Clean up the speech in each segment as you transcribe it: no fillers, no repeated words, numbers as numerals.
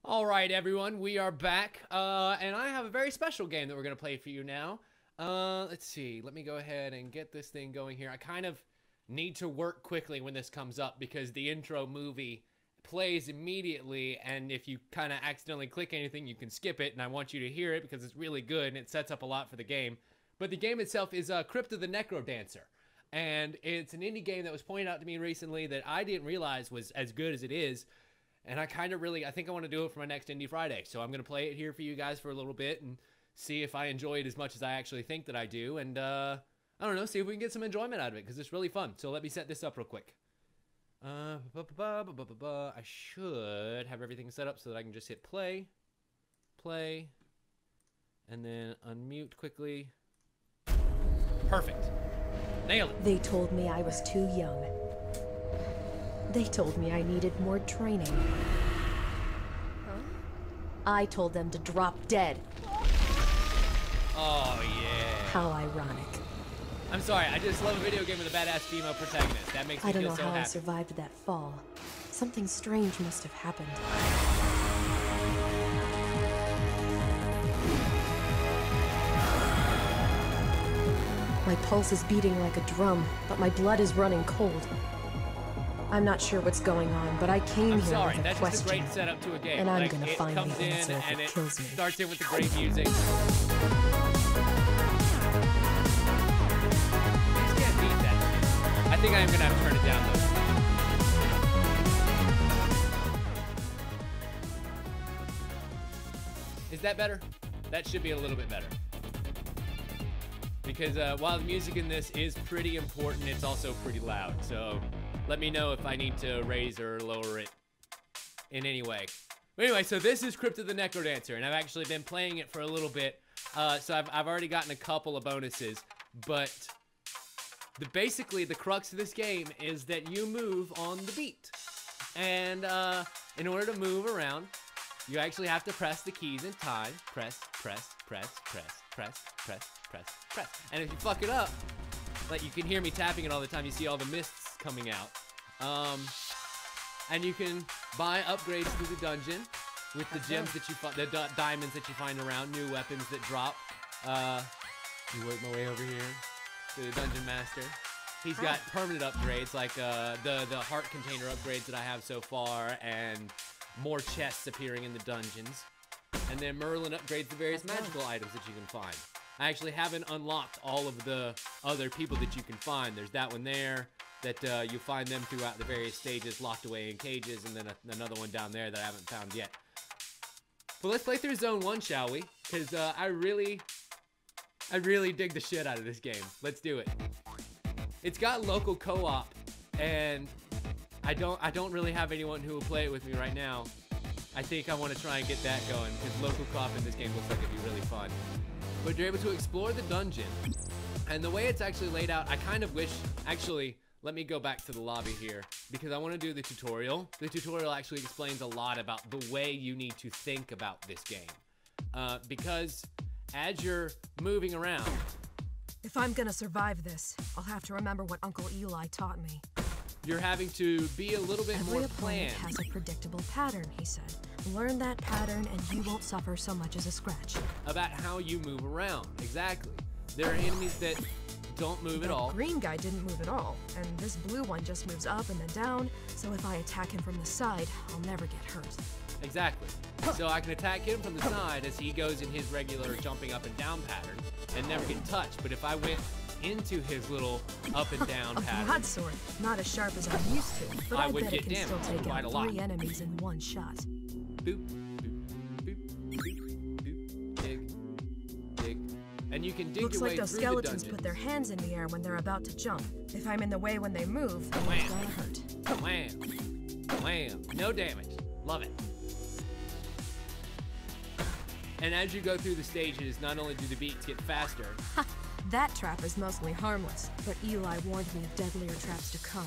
All right, everyone, we are back, and I have a very special game that we're going to play for you now. Let's see. Let me go ahead and get this thing going here. I kind of need to work quickly when this comes up because the intro movie plays immediately, and if you kind of accidentally click anything, you can skip it, and I want you to hear it because it's really good, and it sets up a lot for the game. But the game itself is Crypt of the Necrodancer, and it's an indie game that was pointed out to me recently that I didn't realize was as good as it is. And I kind of I think I want to do it for my next Indie Friday. So I'm going to play it here for you guys for a little bit and see if I enjoy it as much as I actually think that I do. And, I don't know, see if we can get some enjoyment out of it because it's really fun. So let me set this up real quick. I should have everything set up so that I can just hit play, and then unmute quickly. Perfect. Nailed it. They told me I was too young. They told me I needed more training. Huh? I told them to drop dead. Oh, yeah. How ironic. I'm sorry, I just love a video game with a badass female protagonist. That makes me feel so happy. I don't know how I survived that fall. Something strange must have happened. My pulse is beating like a drum, but my blood is running cold. I'm not sure what's going on, but I came here with a question. That's just a great setup to a game. And I'm gonna find the answer if and it kills me. Starts in with the great music. You just can't beat that shit. I think I am gonna have to turn it down though. Is that better? That should be a little bit better. Because while the music in this is pretty important, it's also pretty loud. So let me know if I need to raise or lower it in any way. But anyway, so this is Crypt of the Necrodancer, and I've actually been playing it for a little bit. So I've already gotten a couple of bonuses, but basically the crux of this game is that you move on the beat. And in order to move around, you actually have to press the keys in time. Press, press, press, press, press, press, press, press. And if you fuck it up, like you can hear me tapping it all the time, you see all the mists coming out. And you can buy upgrades to the dungeon with the gems that you find, the diamonds that you find around, new weapons that drop. You work my way over here to the dungeon master. He's got permanent upgrades like the heart container upgrades that I have so far, and more chests appearing in the dungeons. And then Merlin upgrades the various magical items that you can find. I actually haven't unlocked all of the other people that you can find. There's that one there that you find them throughout the various stages, locked away in cages, and then another one down there that I haven't found yet. But let's play through Zone 1, shall we? Because I really dig the shit out of this game. Let's do it. It's got local co-op, and I don't really have anyone who will play it with me right now. I think I want to try and get that going, because local co-op in this game looks like it'd be really fun. But you're able to explore the dungeon, and the way it's actually laid out, I kind of wish, actually, let me go back to the lobby here, because I want to do the tutorial. The tutorial actually explains a lot about the way you need to think about this game. Because as you're moving around... If I'm gonna survive this, I'll have to remember what Uncle Eli taught me. You're having to be a little bit more planned. Every opponent has a predictable pattern, he said. Learn that pattern and you won't suffer so much as a scratch. About how you move around, exactly. There are enemies that don't move at all. The green guy didn't move at all, and this blue one just moves up and then down, so if I attack him from the side, I'll never get hurt. Exactly. So I can attack him from the side as he goes in his regular jumping up and down pattern and never get touched. But if I went into his little up and down pattern, a broadsword, not as sharp as I'm used to, but I bet it can still take out 3 enemies in one shot. Boop, boop, boop, boop, boop, dig, dig. And you can dig Looks your way like those through skeletons the put their hands in the air when they're about to jump. If I'm in the way when they move, then it's gonna hurt. Wham! Wham! No damage. Love it. And as you go through the stages, not only do the beats get faster... That trap is mostly harmless, but Eli warned me of deadlier traps to come.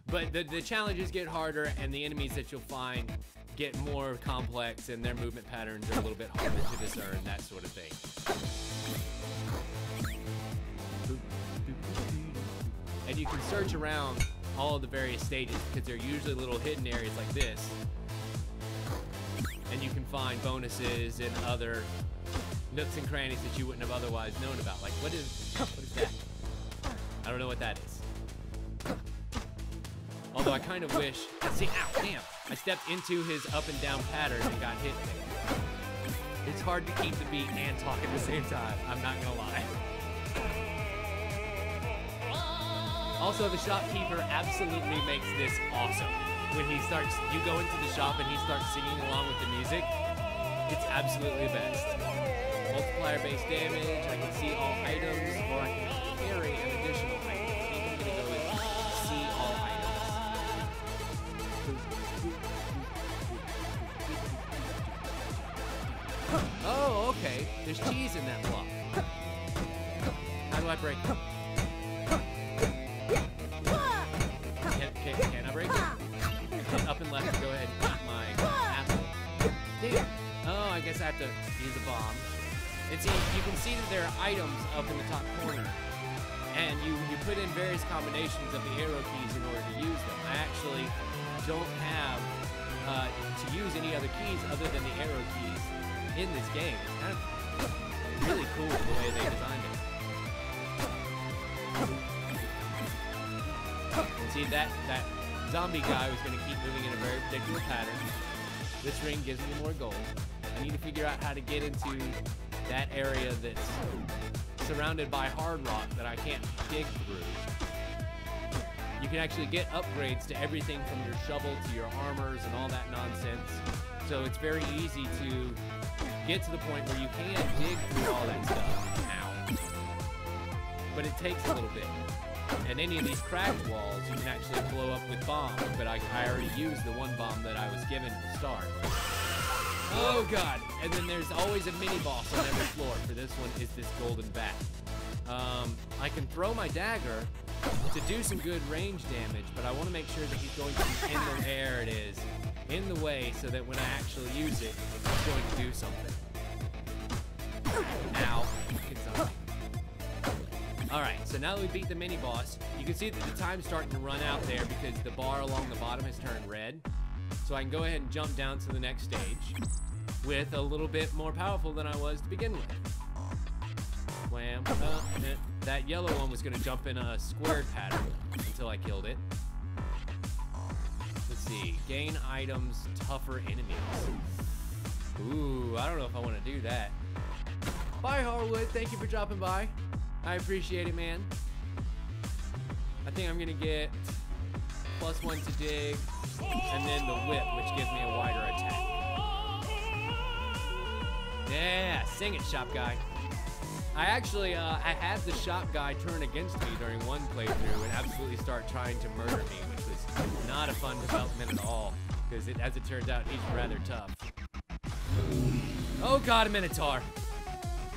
But the challenges get harder, and the enemies that you'll find get more complex, and their movement patterns are a little bit harder to discern, that sort of thing. And you can search around all of the various stages, because they're usually little hidden areas like this. And find bonuses and other nooks and crannies that you wouldn't have otherwise known about. Like, what is that? I don't know what that is. Although I kind of wish, see, ow, damn. I stepped into his up and down pattern and got hit there. It's hard to keep the beat and talk at the same time, I'm not gonna lie. Also, the shopkeeper absolutely makes this awesome. When he starts, you go into the shop and he starts singing along with the music, it's absolutely the best. Multiplier-based damage, I can see all items, or I can carry an additional item. I think I'm gonna go with see all items. Oh, okay. There's cheese in that block. How do I break it? Can I break it? Hit up and left to go ahead and eat my apple. Damn. Oh, I guess I have to use a bomb. And see, you can see that there are items up in the top corner. And you put in various combinations of the arrow keys in order to use them. I actually don't have to use any other keys other than the arrow keys in this game. It's kind of really cool the way they designed it. And see, that zombie guy was going to keep moving in a very particular pattern. This ring gives me more gold. I need to figure out how to get into that area that's surrounded by hard rock that I can't dig through. You can actually get upgrades to everything from your shovel to your armors and all that nonsense. So it's very easy to get to the point where you can dig through all that stuff. Ow. But it takes a little bit. And any of these cracked walls you can actually blow up with bombs, but I already used the one bomb that I was given at the start. Oh god! And then there's always a mini boss on every floor. For this one is this golden bat. I can throw my dagger to do some good range damage, but I want to make sure that he's going to be in the there it is. In the way so that when I actually use it, it's going to do something. Ow. Alright, so now that we beat the mini boss, you can see that the time's starting to run out there because the bar along the bottom has turned red. So I can go ahead and jump down to the next stage with a little bit more powerful than I was to begin with. Wham. That yellow one was going to jump in a squared pattern until I killed it. Let's see. Gain items, tougher enemies. Ooh, I don't know if I want to do that. Bye, Harwood. Thank you for dropping by. I appreciate it, man. I think I'm going to get +1 to dig, and then the whip, which gives me a wider attack. Yeah, sing it, shop guy. I actually, I had the shop guy turn against me during one playthrough and absolutely start trying to murder me, which was not a fun development at all, because as it turns out, he's rather tough. Oh god, a Minotaur.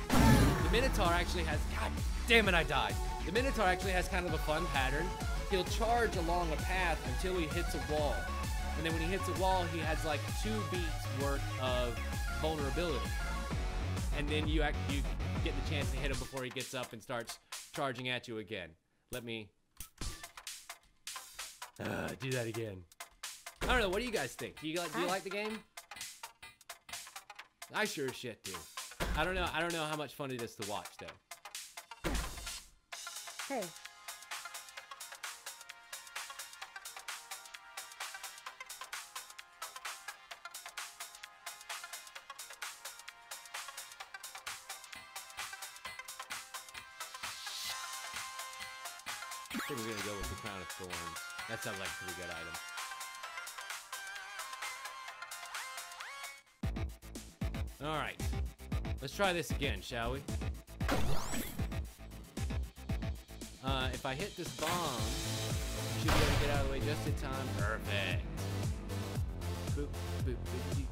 The Minotaur actually has, god damn it, I died. The Minotaur actually has kind of a fun pattern. He'll charge along a path until he hits a wall. And then when he hits a wall, he has like 2 beats worth of vulnerability. And then you get the chance to hit him before he gets up and starts charging at you again. Let me do that again. I don't know, what do you guys think? Do you like the game? I sure as shit do. I don't know how much fun it is to watch though. Hey. I think we're gonna go with the Crown of Thorns. That sounds like a pretty good item. Alright. Let's try this again, shall we? If I hit this bomb, I should be able to get out of the way just in time. Perfect. Boop, boop, boop, boop.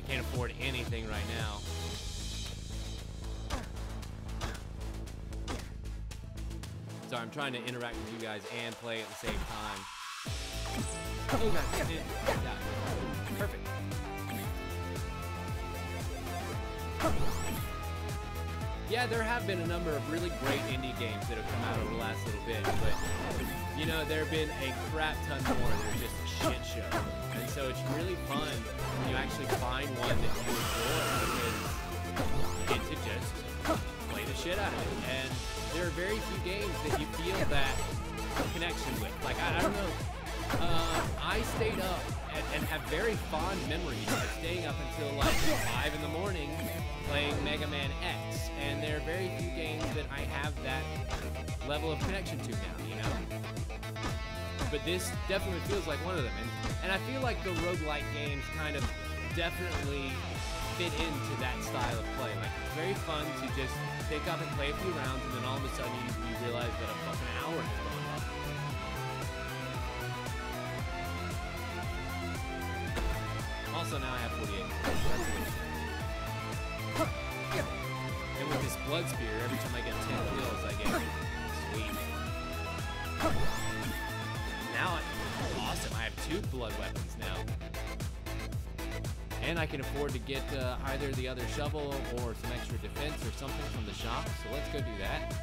Can't afford anything right now. Sorry, I'm trying to interact with you guys and play at the same time. Oh god, yeah. Perfect. yeah, there have been a number of really great indie games that have come out over the last little bit, but you know, there have been a crap ton more that are just a shit show. And so it's really fun when you actually find one that you enjoy, because you get to just play the shit out of it. And there are very few games that you feel that connection with. Like, I don't know. I stayed up and have very fond memories of staying up until like 5 in the morning playing Mega Man X, and there are very few games that I have that level of connection to now, you know? But this definitely feels like one of them, and I feel like the roguelike games kind of definitely fit into that style of play. Like, it's very fun to just pick up and play a few rounds, and then all of a sudden you realize that a fucking hour has gone by. Also, now I have 48. And with this blood spear, every time I get 10 kills, I get sweet. Now, awesome. I have 2 blood weapons now. And I can afford to get either the other shovel or some extra defense or something from the shop. So let's go do that.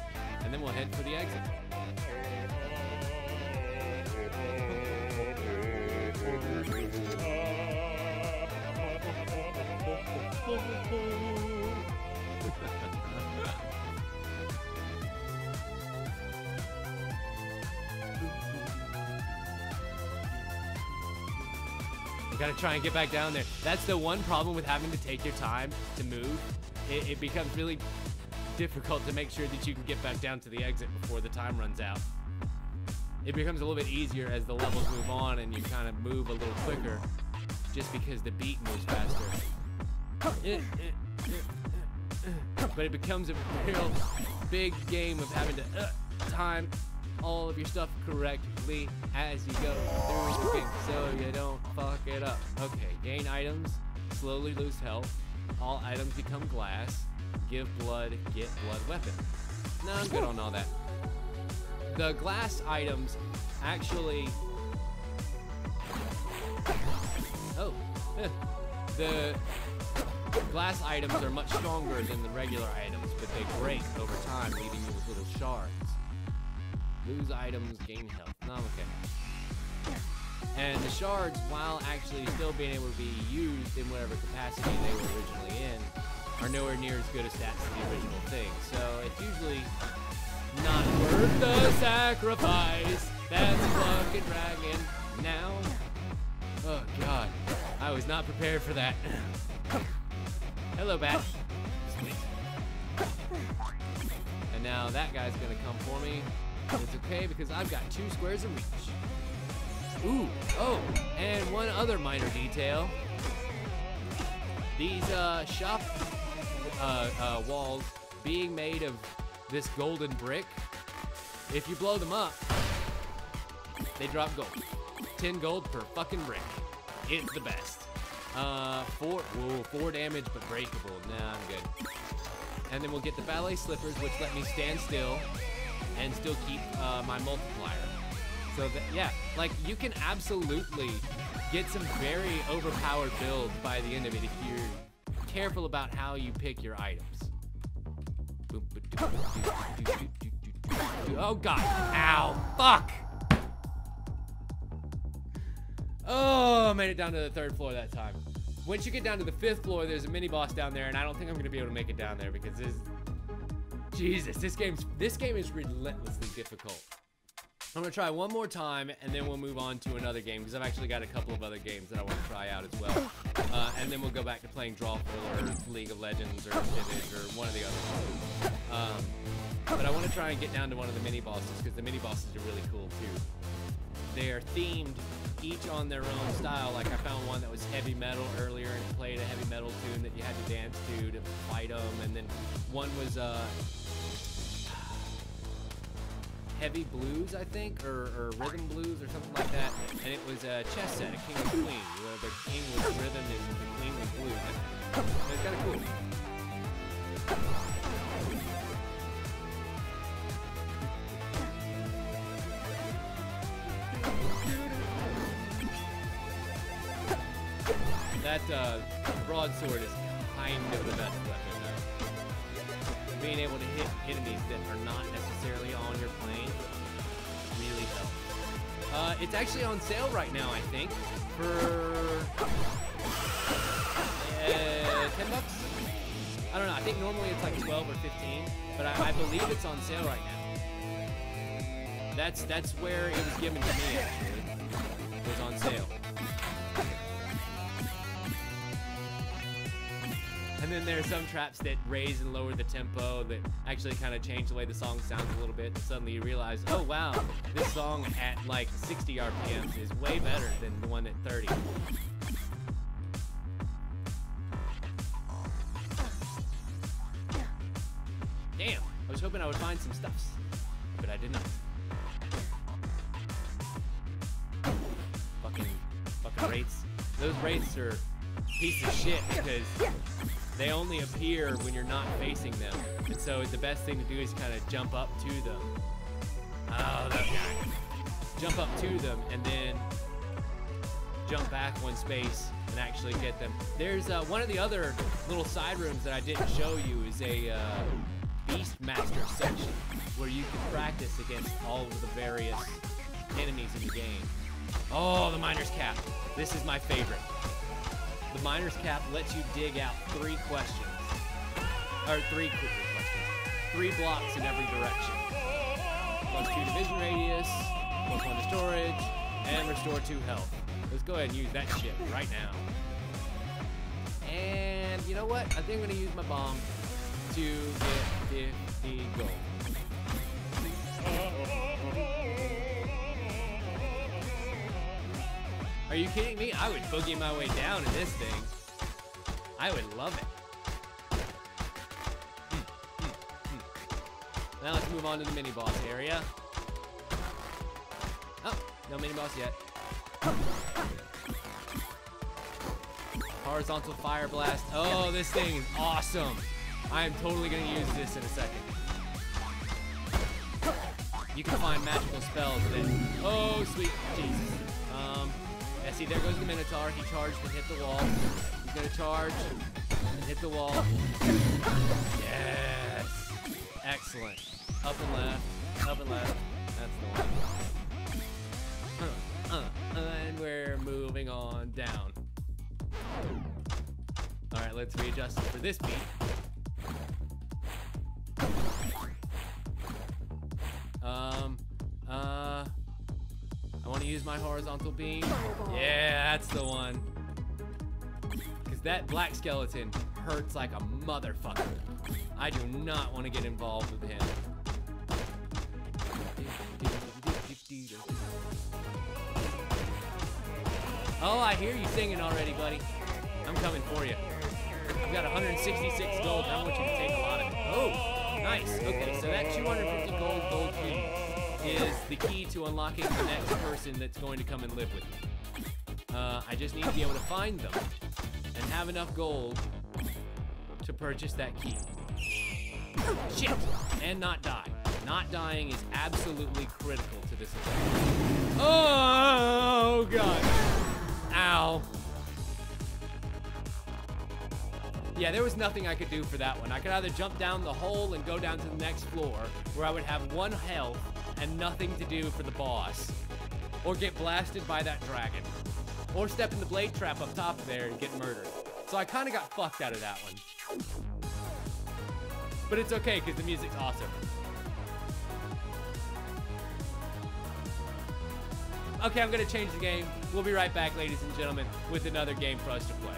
And then we'll head for the exit. You gotta try and get back down there. That's the one problem with having to take your time to move. It becomes really difficult to make sure that you can get back down to the exit before the time runs out. It becomes a little bit easier as the levels move on and you kind of move a little quicker, just because the beat moves faster. But it becomes a real big game of having to time all of your stuff correctly as you go through the game so you don't fuck it up. Okay, gain items, slowly lose health, all items become glass, give blood, get blood weapon. No, I'm good on all that. The glass items actually... Oh, the glass items are much stronger than the regular items, but they break over time, leaving you with little shards. Lose items, gain health. No, I'm okay. And the shards, while actually still being able to be used in whatever capacity they were originally in, are nowhere near as good a stats as the original thing. So it's usually not worth the sacrifice. That's fucking dragon now. Oh god, I was not prepared for that. Hello, bat. Sweet. And now that guy's gonna come for me. It's okay because I've got 2 squares of reach. Ooh, oh, and one other minor detail. These shop walls being made of this golden brick, if you blow them up, they drop gold. 10 gold per fucking brick. It's the best. 4 damage but breakable. Nah, I'm good. And then we'll get the ballet slippers, which let me stand still and still keep my multiplier. So that, yeah, like you can absolutely get some very overpowered builds by the end of it if you're careful about how you pick your items. Oh god, ow, fuck! Oh, I made it down to the 3rd floor that time. Once you get down to the 5th floor, there's a mini boss down there, and I don't think I'm gonna be able to make it down there because Jesus, this game is relentlessly difficult. I'm gonna try one more time, and then we'll move on to another game because I've actually got a couple of other games that I want to try out as well. And then we'll go back to playing Drawful or League of Legends or Civic or one of the other two. But I want to try and get down to one of the mini bosses because the mini bosses are really cool too. They are themed, each on their own style. Like I found one that was heavy metal earlier and it played a heavy metal tune that you had to dance to fight them, and then one was heavy blues, I think, or rhythm blues or something like that, and it was a chess set, a king and queen, where the king was rhythm and the queen was blues. It's kind of cool. That broadsword is kind of the best weapon, though. being able to hit enemies that are not necessarily on your plane really helps. It's actually on sale right now, I think, for 10 bucks. I don't know. I think normally it's like 12 or 15, but I believe it's on sale right now. That's where it was given to me, actually. It was on sale. And then there are some traps that raise and lower the tempo that actually kind of change the way the song sounds a little bit. And suddenly you realize, oh wow, this song at like 60 RPMs is way better than the one at 30. Damn, I was hoping I would find some stuffs, but I did not. Fucking wraiths. Those wraiths are pieces of shit because they only appear when you're not facing them. And so the best thing to do is kind of jump up to them. Oh, that guy. Jump up to them and then jump back one space and actually get them. There's one of the other little side rooms that I didn't show you is a Beastmaster section where you can practice against all of the various enemies in the game. Oh, the Miner's Cap. This is my favorite. The Miner's Cap lets you dig out 3 questions. Or 3 questions. 3 blocks in every direction. +2 to vision radius, +1 to storage, and restore 2 health. Let's go ahead and use that shit right now. And you know what? I think I'm gonna use my bomb to get 50 gold. Are you kidding me? I would boogie my way down in this thing. I would love it. Now let's move on to the mini-boss area. Oh, no mini-boss yet. Horizontal fire blast. Oh, this thing is awesome. I am totally gonna use this in a second. You can find magical spells that, oh sweet Jesus. Yeah, see, there goes the Minotaur. He charged and hit the wall. He's gonna charge and hit the wall. Yes. Excellent. Up and left. Up and left. That's the one. And we're moving on down. All right, let's readjust it for this beat. I want to use my horizontal beam. Yeah, that's the one. Because that black skeleton hurts like a motherfucker. I do not want to get involved with him. Oh, I hear you singing already, buddy. I'm coming for you. I've got 166 gold. I want you to take a lot of it. Oh, nice. Okay, so that 250 gold key is the key to unlocking the next person that's going to come and live with me. I just need to be able to find them and have enough gold to purchase that key. Shit! And not die. Not dying is absolutely critical to this event. Oh, God. Ow. Yeah, there was nothing I could do for that one. I could either jump down the hole and go down to the next floor, where I would have 1 health and nothing to do for the boss, or get blasted by that dragon, or step in the blade trap up top of there and get murdered. So I kind of got fucked out of that one. But it's okay, because the music's awesome. Okay, I'm gonna change the game. We'll be right back, ladies and gentlemen, with another game for us to play.